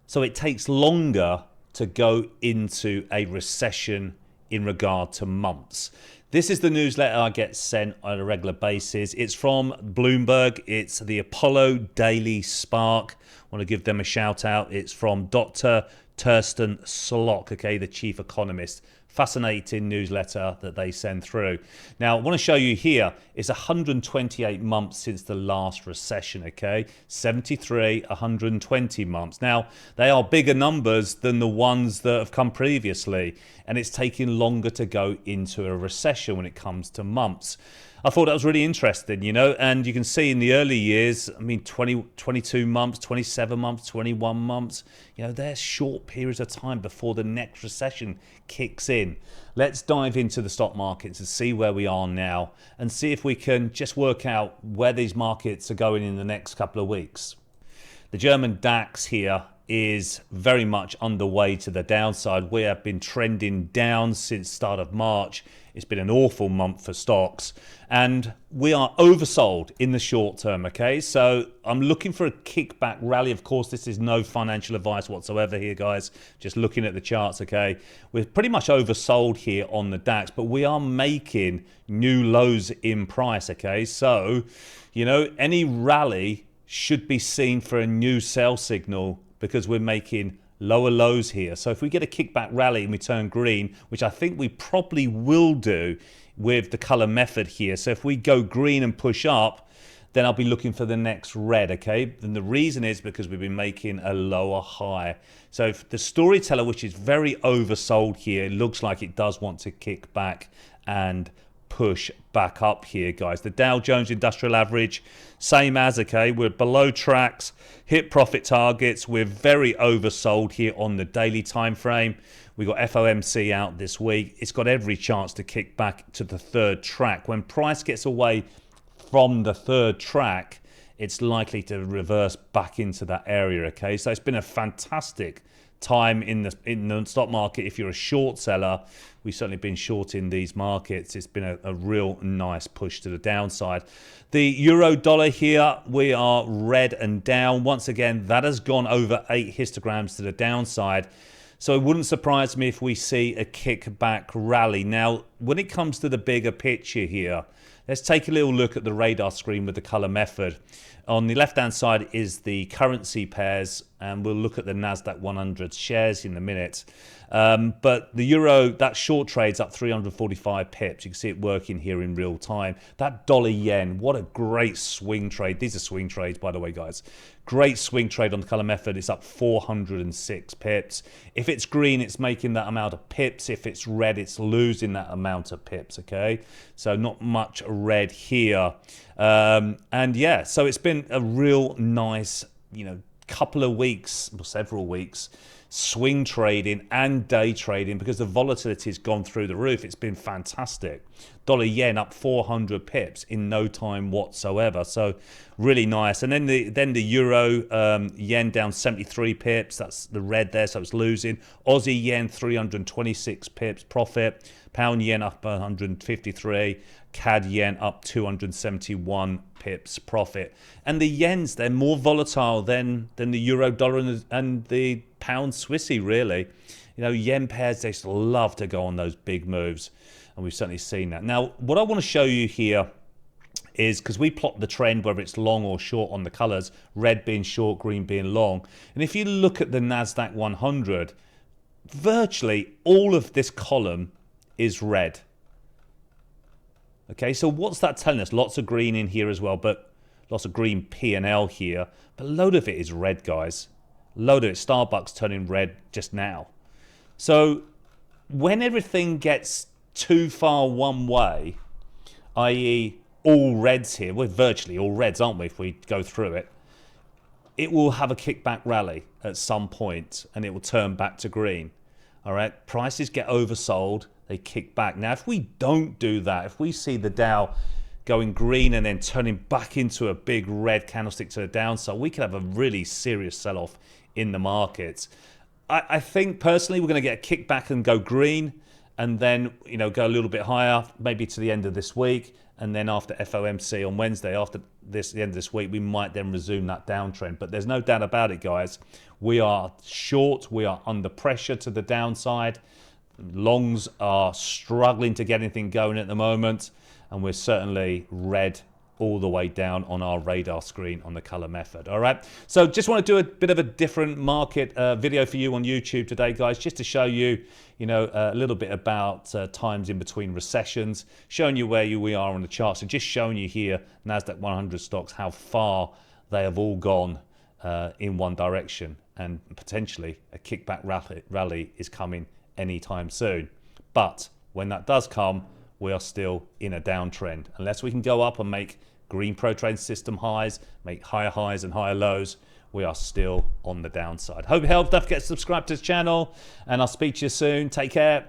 So it takes longer to go into a recession in regard to months. This is the newsletter I get sent on a regular basis. It's from Bloomberg. It's the Apollo Daily Spark. I want to give them a shout out. It's from Dr. Tursten Slock, okay, the chief economist. Fascinating newsletter that they send through. Now, I want to show you here, it's 128 months since the last recession, okay? 73, 120 months. Now, they are bigger numbers than the ones that have come previously, and it's taking longer to go into a recession when it comes to months. I thought that was really interesting, you know, and you can see in the early years, I mean, 22 months, 27 months, 21 months, you know, they're short periods of time before the next recession kicks in. Let's dive into the stock markets and see where we are now and see if we can just work out where these markets are going in the next couple of weeks. The German DAX here is very much underway to the downside. We have been trending down since start of March. It's been an awful month for stocks and we are oversold in the short term, okay? So I'm looking for a kickback rally. Of course, this is no financial advice whatsoever here, guys. Just looking at the charts, okay? We're pretty much oversold here on the DAX, but we are making new lows in price, okay? So, you know, any rally should be seen for a new sell signal because we're making lower lows here. So if we get a kickback rally and we turn green, which I think we probably will do with the color method here. So if we go green and push up, then I'll be looking for the next red, okay? And the reason is because we've been making a lower high. So if the storyteller, which is very oversold here, it looks like it does want to kick back and push back up here, guys. The Dow Jones Industrial Average, same as, okay, we're below tracks, hit profit targets. We're very oversold here on the daily time frame. We got FOMC out this week. It's got every chance to kick back to the third track. When price gets away from the third track, it's likely to reverse back into that area, okay? So it's been a fantastic time in the stock market. If you're a short seller, we've certainly been short in these markets. It's been a real nice push to the downside. The euro dollar here, we are red and down. Once again, that has gone over 8 histograms to the downside. So it wouldn't surprise me if we see a kickback rally. Now, when it comes to the bigger picture here, let's take a little look at the radar screen with the color method. On the left-hand side is the currency pairs, and we'll look at the NASDAQ 100 shares in a minute. But the euro, that short trade's up 345 pips. You can see it working here in real time. That dollar yen, what a great swing trade. These are swing trades, by the way, guys. Great swing trade on the color method. It's up 406 pips. If it's green, it's making that amount of pips. If it's red, it's losing that amount of pips, okay? So not much red here. And yeah, so it's been a real nice, you know, couple of weeks, or several weeks, swing trading and day trading because the volatility has gone through the roof. It's been fantastic. Dollar yen up 400 pips in no time whatsoever. So really nice. And then the euro yen down 73 pips. That's the red there, so it's losing. Aussie yen 326 pips profit. Pound yen up 153. CAD yen up 271 pips profit. And the yens, they're more volatile than the euro dollar and the pound Swissy, really. You know, yen pairs, they just love to go on those big moves. And we've certainly seen that. Now, what I want to show you here is, because we plot the trend, whether it's long or short on the colors, red being short, green being long. And if you look at the NASDAQ 100, virtually all of this column is red. Okay, so what's that telling us? Lots of green in here as well, but lots of green P&L here. But a load of it is red, guys. A load of it. Starbucks turning red just now. So when everything gets too far one way, i.e. all reds here, we're virtually all reds, aren't we, if we go through it, it will have a kickback rally at some point and it will turn back to green. All right, prices get oversold, they kick back. Now, if we don't do that, if we see the Dow going green and then turning back into a big red candlestick to the downside, we could have a really serious sell-off in the markets. I think personally we're going to get a kickback and go green, and then, you know, go a little bit higher, maybe to the end of this week, and then after FOMC on Wednesday, after this, the end of this week, we might then resume that downtrend. But there's no doubt about it, guys. We are short. We are under pressure to the downside. Longs are struggling to get anything going at the moment, and we're certainly red all the way down on our radar screen on the color method. All right, so just want to do a bit of a different market video for you on YouTube today, guys, just to show you, a little bit about times in between recessions, showing you where we are on the charts, and just showing you here NASDAQ 100 stocks, how far they have all gone in one direction, and potentially a kickback rally is coming anytime soon. But when that does come, we are still in a downtrend. Unless we can go up and make green pro trade system highs, make higher highs and higher lows, we are still on the downside. Hope it helped. Don't forget to subscribe to this channel, and I'll speak to you soon. Take care.